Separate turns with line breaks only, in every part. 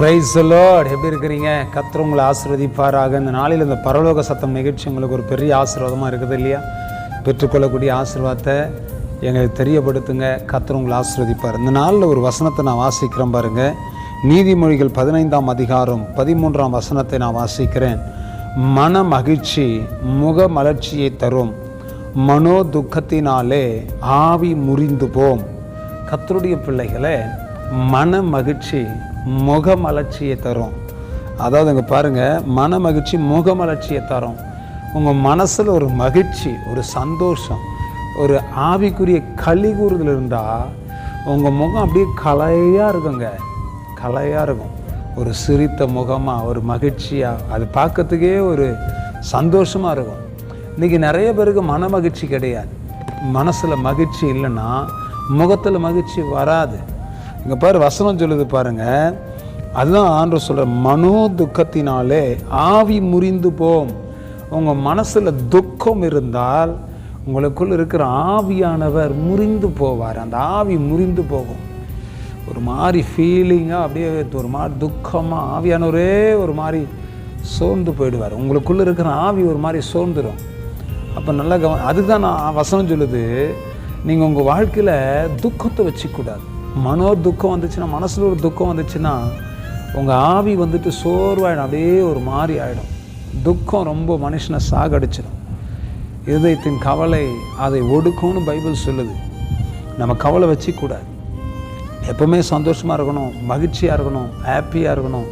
Praise the Lord. எப்படி இருக்கிறீங்க? கர்த்தர் உங்களை ஆசீர்வதிப்பாராக. இந்த நாளில் இந்த பரலோக சத்தம் நிகழ்ச்சி உங்களுக்கு ஒரு பெரிய ஆசீர்வாதமாக இருக்குது இல்லையா? பெற்றுக்கொள்ளக்கூடிய ஆசீர்வாதத்தை எங்களுக்கு தெரியப்படுத்துங்க. கர்த்தர் உங்களை ஆசீர்வதிப்பார். இந்த நாளில் ஒரு வசனத்தை நான் வாசிக்கிறேன் பாருங்க. நீதிமொழிகள் 15ஆம் அதிகாரம் 13ஆம் வசனத்தை நான் வாசிக்கிறேன். மன மகிழ்ச்சி முக மலர்ச்சியை தரும், மனோ துக்கத்தினாலே ஆவி முறிந்து போம். கர்த்தருடைய பிள்ளைகளே, மன மகிழ்ச்சி முக மலர்ச்சியை தரும். அதாவது இங்கே பாருங்கள், மன மகிழ்ச்சி முக மலர்ச்சியை தரும். உங்கள் மனசில் ஒரு மகிழ்ச்சி, ஒரு சந்தோஷம், ஒரு ஆவிக்குரிய களிகூறுதல் இருந்தால் உங்கள் முகம் அப்படியே கலையாக இருக்குங்க, கலையாக இருக்கும். ஒரு சிரித்த முகமாக, ஒரு மகிழ்ச்சியாக, அது பார்க்கறதுக்கே ஒரு சந்தோஷமாக இருக்கும். இன்றைக்கி நிறைய பேருக்கு மன மகிழ்ச்சி கிடையாது. மனசில் மகிழ்ச்சி இல்லைன்னா முகத்தில் மகிழ்ச்சி வராது. இங்கே பாரு, வசனம் சொல்லுது பாருங்க. அதுதான் ஆண்டவர் சொல்கிற, மனோ துக்கத்தினாலே ஆவி முறிந்து போம். உங்கள் மனசில் துக்கம் இருந்தால் உங்களுக்குள் இருக்கிற ஆவியானவர் முறிந்து போவார். அந்த ஆவி முறிந்து போகும். ஒரு மாதிரி ஃபீலிங்காக, அப்படியே ஒரு மாதிரி துக்கமாக, ஆவியானவரே ஒரு மாதிரி சோர்ந்து போயிடுவார். உங்களுக்குள்ளே இருக்கிற ஆவி ஒரு மாதிரி சோர்ந்துடும். அப்போ நல்லா அதுதான் நான் வசனம் சொல்லுது, நீங்கள் உங்கள் வாழ்க்கையில் துக்கத்தை வச்சுக்கூடாது. மனோ துக்கம் வந்துச்சுன்னா, மனசில் ஒரு துக்கம் வந்துச்சுன்னா உங்கள் ஆவி வந்துட்டு சோர்வாயிடும், அப்படியே ஒரு மாதிரி ஆகிடும். துக்கம் ரொம்ப மனுஷனை சாகடிச்சிடும். இதயத்தின் கவலை அதை ஒடுக்கும்னு பைபிள் சொல்லுது. நம்ம கவலை வச்சுக்கூடாது. எப்போவுமே சந்தோஷமாக இருக்கணும், மகிழ்ச்சியாக இருக்கணும், ஹாப்பியாக இருக்கணும்,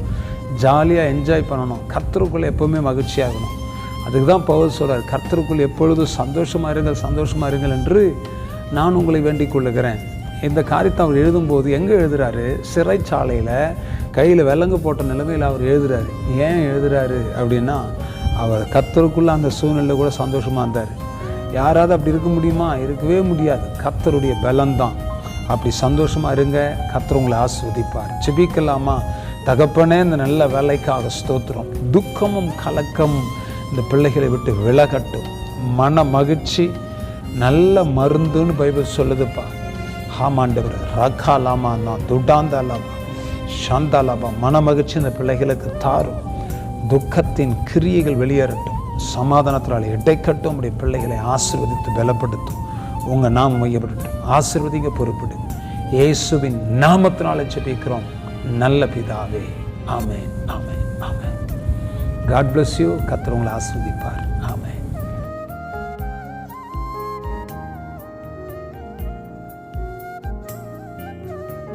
ஜாலியாக என்ஜாய் பண்ணணும். கர்த்தருக்குள்ளே எப்போவுமே மகிழ்ச்சியாக இருக்கணும். அதுக்கு தான் பவுல் சொல்கிறார், கர்த்தருக்குள்ளே எப்பொழுதும் சந்தோஷமாக இருங்கள், சந்தோஷமாக இருங்கள் என்று நான் உங்களை வேண்டிக் கொள்ளுகிறேன். இந்த காரியத்தை அவர் எழுதும்போது எங்கே எழுதுகிறாரு? சிறைச்சாலையில் கையில் விலங்கு போட்ட நிலைமையில் அவர் எழுதுகிறாரு. ஏன் எழுதுகிறாரு அப்படின்னா, அவர் கர்த்தருக்குள்ளே அந்த சூழ்நிலை கூட சந்தோஷமாக இருந்தார். யாராவது அப்படி இருக்க முடியுமா? இருக்கவே முடியாது. கர்த்தருடைய பலம்தான். அப்படி சந்தோஷமாக இருங்க. கர்த்தர் உங்களை ஆசீர்வதிப்பார். ஜெபிக்கலாமா? தகப்பனே, இந்த நல்ல வேலைக்காக ஸ்தோத்திரம். துக்கமும் கலக்கமும் இந்த பிள்ளைகளை விட்டு விலகட்டும். மன மகிழ்ச்சி நல்ல மருந்துன்னு பைபிள் சொல்லுதுப்பா. ஆமாண்டவர், ரகாலாமா நான் துடாந்தாலாமா சாந்தாலாமா. மன மகிழ்ச்சி இந்த பிள்ளைகளுக்கு தாரும். துக்கத்தின் கிரியைகள் வெளியேறட்டும். சமாதானத்தினால் இடைக்கட்டும். உடைய பிள்ளைகளை ஆசீர்வதித்து பலப்படுத்தும். உங்கள் நாம் மையப்படட்டும். ஆசீர்வதிக்க பொறுப்பிடும். இயேசுவின் நாமத்தினால ஜெபிக்கிறோம் நல்ல பிதாவே. ஆமென், ஆமென், ஆமென். God bless you. கர்த்தர் உங்களை ஆசீர்வதிப்பார். ஆமென்.